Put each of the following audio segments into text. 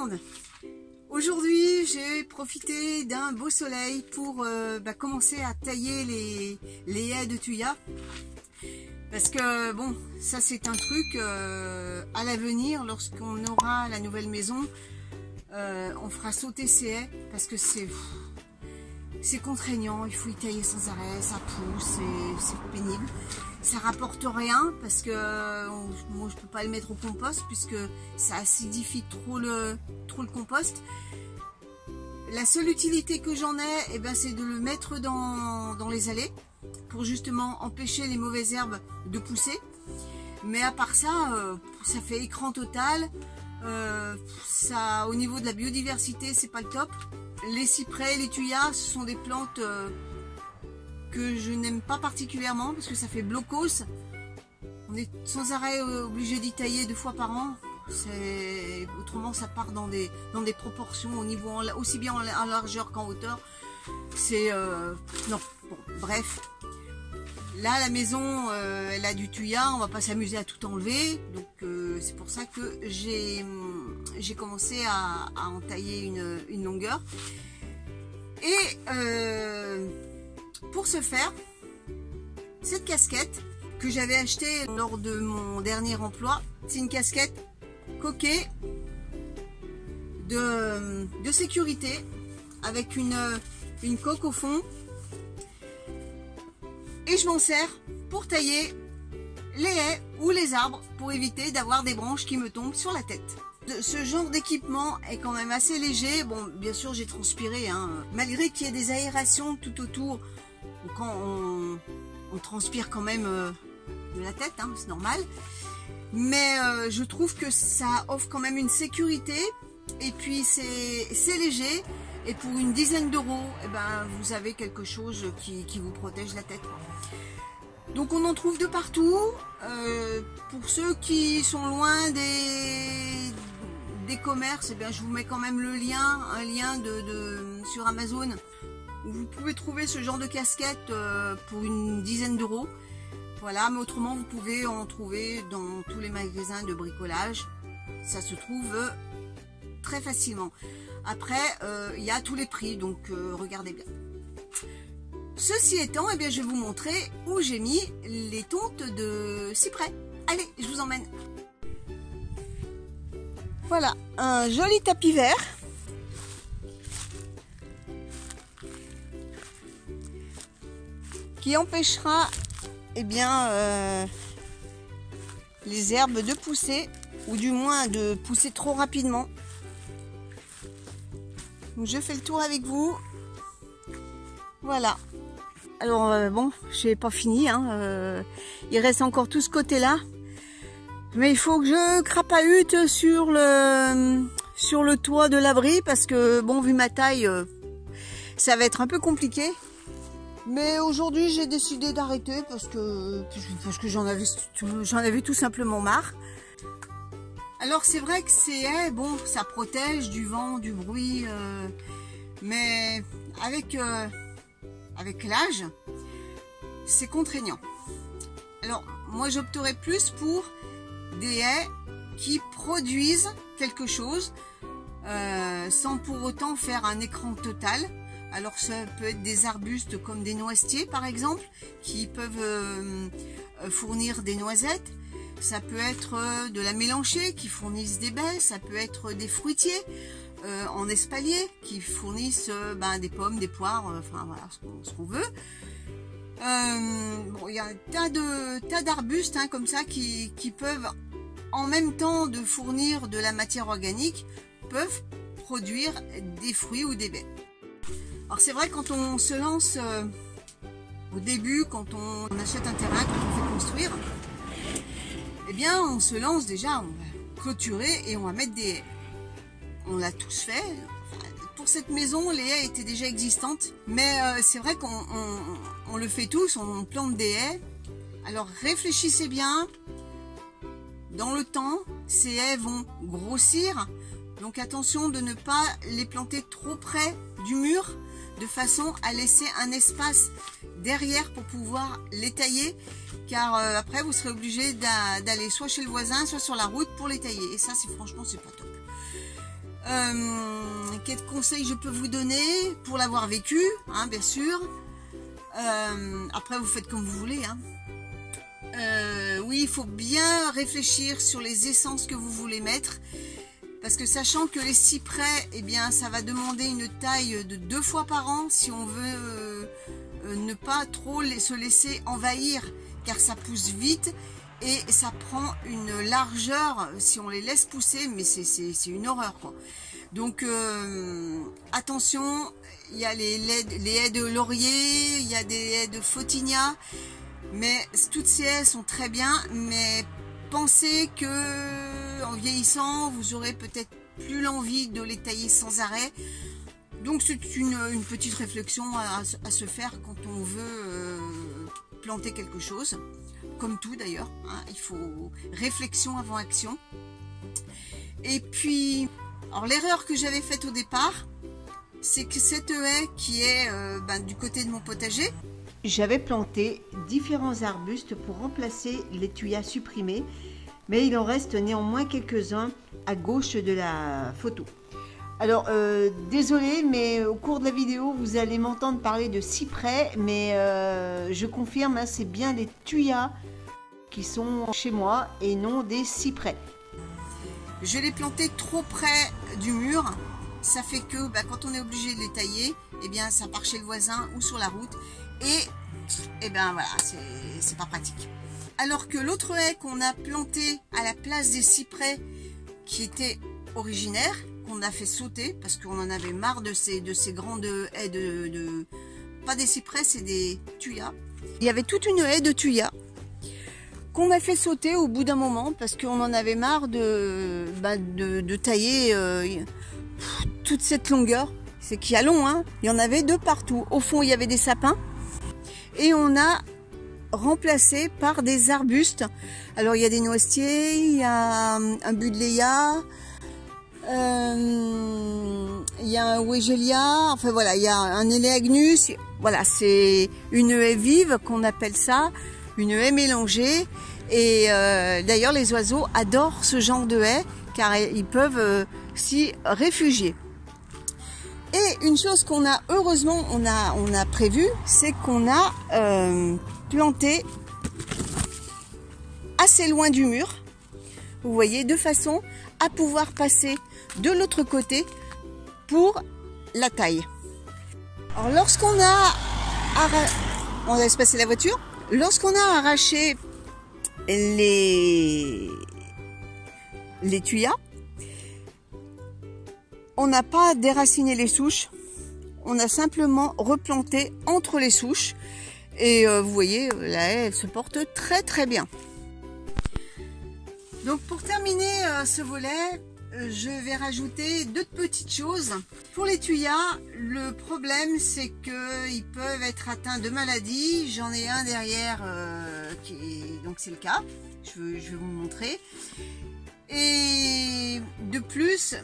monde. Aujourd'hui j'ai profité d'un beau soleil pour commencer à tailler les haies de thuya. Parce que bon, ça c'est un truc à l'avenir, lorsqu'on aura la nouvelle maison, on fera sauter ces haies parce que c'est contraignant, il faut y tailler sans arrêt, ça pousse, c'est pénible. Ça rapporte rien parce que moi je peux pas le mettre au compost puisque ça acidifie trop le compost. La seule utilité que j'en ai, c'est de le mettre dans les allées pour justement empêcher les mauvaises herbes de pousser. Mais à part ça, ça fait écran total. Ça, au niveau de la biodiversité, c'est pas le top. Les cyprès, les thuyas, ce sont des plantes que je n'aime pas particulièrement parce que ça fait blocos. On est sans arrêt obligé d'y tailler 2 fois par an. Autrement ça part dans des proportions au niveau aussi bien en largeur qu'en hauteur. Non, bon, bref. Là la maison elle a du thuya, on va pas s'amuser à tout enlever, donc c'est pour ça que j'ai commencé à en tailler une longueur. Et pour ce faire, cette casquette que j'avais achetée lors de mon dernier emploi, c'est une casquette coquée de sécurité avec une coque au fond. Et je m'en sers pour tailler les haies ou les arbres pour éviter d'avoir des branches qui me tombent sur la tête. Ce genre d'équipement est quand même assez léger. Bon, bien sûr, j'ai transpiré, hein. Malgré qu'il y ait des aérations tout autour, quand on transpire quand même de la tête, hein, c'est normal. Mais je trouve que ça offre quand même une sécurité. Et puis c'est léger. Et pour une dizaine d'euros, vous avez quelque chose qui vous protège la tête. Donc on en trouve de partout. Pour ceux qui sont loin des commerces, je vous mets quand même un lien sur Amazon où vous pouvez trouver ce genre de casquette pour une dizaine d'euros. Voilà, mais autrement vous pouvez en trouver dans tous les magasins de bricolage. Ça se trouve très facilement. Après, il y a tous les prix, donc regardez bien. Ceci étant, je vais vous montrer où j'ai mis les tontes de cyprès. Allez, je vous emmène. Voilà, un joli tapis vert. Qui empêchera les herbes de pousser, ou du moins de pousser trop rapidement. Donc je fais le tour avec vous. Voilà. Alors bon, j'ai pas fini, hein. Il reste encore tout ce côté-là. Mais il faut que je crapahute sur le toit de l'abri parce que bon, vu ma taille, ça va être un peu compliqué. Mais aujourd'hui, j'ai décidé d'arrêter parce que j'en avais tout simplement marre. Alors c'est vrai que ces haies, bon, ça protège du vent, du bruit, mais avec l'âge, c'est contraignant. Alors moi j'opterais plus pour des haies qui produisent quelque chose sans pour autant faire un écran total. Alors ça peut être des arbustes comme des noisetiers par exemple, qui peuvent fournir des noisettes. Ça peut être de la mélanchée qui fournissent des baies, ça peut être des fruitiers en espalier qui fournissent des pommes, des poires, enfin voilà ce qu'on veut. Bon, il y a un tas d'arbustes comme ça qui peuvent, en même temps de fournir de la matière organique, peuvent produire des fruits ou des baies. Alors c'est vrai, quand on se lance au début, quand on achète un terrain, quand on fait construire, on se lance déjà, on va clôturer et on va mettre des haies. On l'a tous fait. Enfin, pour cette maison, les haies étaient déjà existantes, mais c'est vrai qu'on le fait tous, on plante des haies. Alors réfléchissez bien. Dans le temps, ces haies vont grossir, donc attention de ne pas les planter trop près du mur, de façon à laisser un espace derrière pour pouvoir les tailler, car après vous serez obligé d'aller soit chez le voisin, soit sur la route pour les tailler, et ça franchement c'est pas top. Quels conseils je peux vous donner pour l'avoir vécu, hein, bien sûr. Après, vous faites comme vous voulez. Hein. Oui, il faut bien réfléchir sur les essences que vous voulez mettre. Parce que sachant que les cyprès, eh bien, ça va demander une taille de 2 fois par an si on veut ne pas trop se laisser envahir, car ça pousse vite et ça prend une largeur si on les laisse pousser, mais c'est une horreur, quoi. Donc attention, il y a les haies de laurier, il y a des haies de photinia, mais toutes ces haies sont très bien, mais pensez que en vieillissant, vous aurez peut-être plus l'envie de les tailler sans arrêt. Donc c'est une petite réflexion à se faire quand on veut planter quelque chose. Comme tout d'ailleurs, hein, il faut réflexion avant action. Et puis, alors l'erreur que j'avais faite au départ, c'est que cette haie qui est du côté de mon potager, j'avais planté différents arbustes pour remplacer les tuyas supprimés, mais il en reste néanmoins quelques-uns à gauche de la photo. Alors, désolé, mais au cours de la vidéo, vous allez m'entendre parler de cyprès, mais je confirme, hein, c'est bien des tuyas qui sont chez moi et non des cyprès. Je l'ai planté trop près du mur, ça fait que quand on est obligé de les tailler, eh bien ça part chez le voisin ou sur la route et ben voilà, c'est pas pratique. Alors que l'autre haie qu'on a plantée à la place des cyprès qui était originaire, qu'on a fait sauter parce qu'on en avait marre de ces grandes haies pas des cyprès, c'est des tuyas. Il y avait toute une haie de tuyas qu'on a fait sauter au bout d'un moment parce qu'on en avait marre de tailler toute cette longueur. C'est qu'il y a long, hein. Il y en avait de partout. Au fond, il y avait des sapins et on a remplacé par des arbustes. Alors, il y a des noisetiers, il y a un buddleia, il y a un wegelia, enfin voilà, il y a un éléagnus. Voilà, c'est une haie vive qu'on appelle ça, une haie mélangée. Et d'ailleurs, les oiseaux adorent ce genre de haie car ils peuvent s'y réfugier. Et une chose qu'on a, heureusement, on a prévu, c'est qu'on a planté assez loin du mur, vous voyez, de façon à pouvoir passer de l'autre côté pour la taille. Alors lorsqu'on a on laisse passer la voiture, lorsqu'on a arraché les tuyas, on n'a pas déraciné les souches, on a simplement replanté entre les souches et vous voyez, la haie elle se porte très très bien. Donc pour terminer ce volet, je vais rajouter 2 petites choses. Pour les tuyas, le problème c'est qu'ils peuvent être atteints de maladies. J'en ai un derrière donc c'est le cas. Je vais vous le montrer. Et de plus,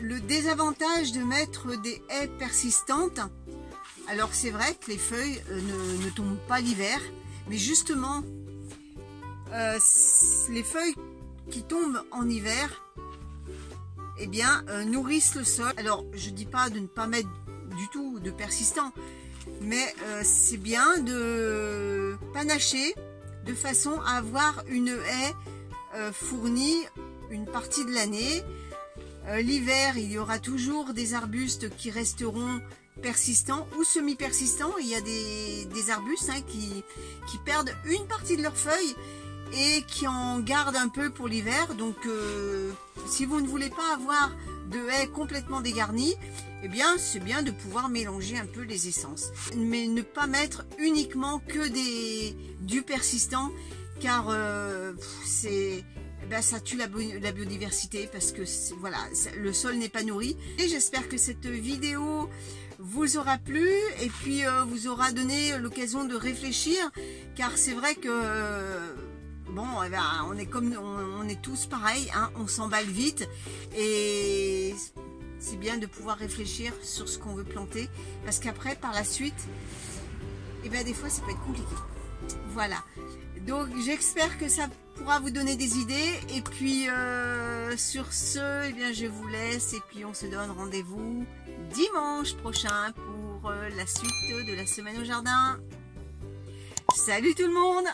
le désavantage de mettre des haies persistantes, alors c'est vrai que les feuilles ne tombent pas l'hiver, mais justement les feuilles qui tombent en hiver, eh bien nourrissent le sol. Alors je dis pas de ne pas mettre du tout de persistant, mais c'est bien de panacher de façon à avoir une haie fournie une partie de l'année. L'hiver, il y aura toujours des arbustes qui resteront persistants ou semi-persistants. Il y a des arbustes hein, qui perdent une partie de leurs feuilles et qui en gardent un peu pour l'hiver. Donc si vous ne voulez pas avoir de haies complètement dégarnies, eh bien c'est bien de pouvoir mélanger un peu les essences, mais ne pas mettre uniquement que du persistant, car ça tue la biodiversité, parce que voilà, le sol n'est pas nourri. Et j'espère que cette vidéo vous aura plu et puis vous aura donné l'occasion de réfléchir, car c'est vrai que bon, on est tous pareils, hein, on s'emballe vite et c'est bien de pouvoir réfléchir sur ce qu'on veut planter, parce qu'après par la suite, des fois ça peut être compliqué. Voilà, donc j'espère que ça pourra vous donner des idées. Et puis sur ce, eh bien, je vous laisse et puis on se donne rendez-vous dimanche prochain pour la suite de la semaine au jardin. Salut tout le monde!